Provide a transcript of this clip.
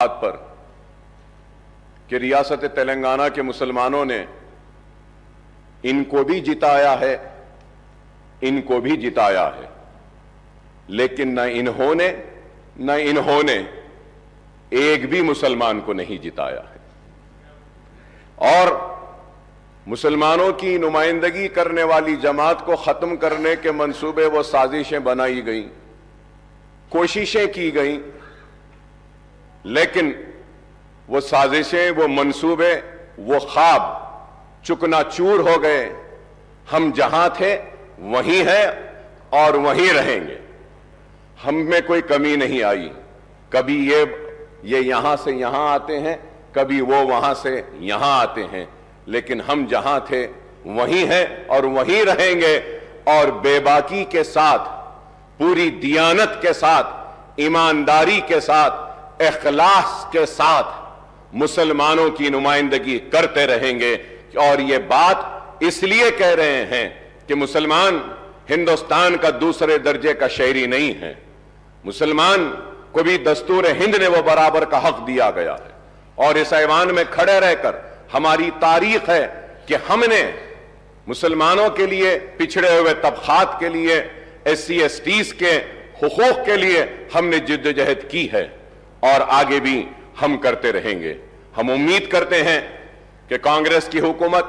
बात पर कि रियासत तेलंगाना के मुसलमानों ने इनको भी जिताया है, इनको भी जिताया है, लेकिन न इन्होंने एक भी मुसलमान को नहीं जिताया है। और मुसलमानों की नुमाइंदगी करने वाली जमात को खत्म करने के मंसूबे व साजिशें बनाई गई, कोशिशें की गई, लेकिन वो साजिशें, वो मंसूबे, वो ख्वाब चुकनाचूर हो गए। हम जहां थे वहीं हैं और वहीं रहेंगे। हम में कोई कमी नहीं आई। कभी ये यहां से यहां आते हैं, कभी वो वहां से यहां आते हैं, लेकिन हम जहां थे वहीं हैं और वहीं रहेंगे। और बेबाकी के साथ, पूरी दियानत के साथ, ईमानदारी के साथ, इखलास के साथ मुसलमानों की नुमाइंदगी करते रहेंगे। और ये बात इसलिए कह रहे हैं कि मुसलमान हिंदुस्तान का दूसरे दर्जे का शहरी नहीं है। मुसलमान को भी दस्तूर हिंद ने वो बराबर का हक दिया गया है। और इस ऐवान में खड़े रहकर हमारी तारीख है कि हमने मुसलमानों के लिए, पिछड़े हुए तबकात के लिए, SC STs के हुकूक के लिए हमने जिद्दोजहद की है और आगे भी हम करते रहेंगे। हम उम्मीद करते हैं कि कांग्रेस की हुकूमत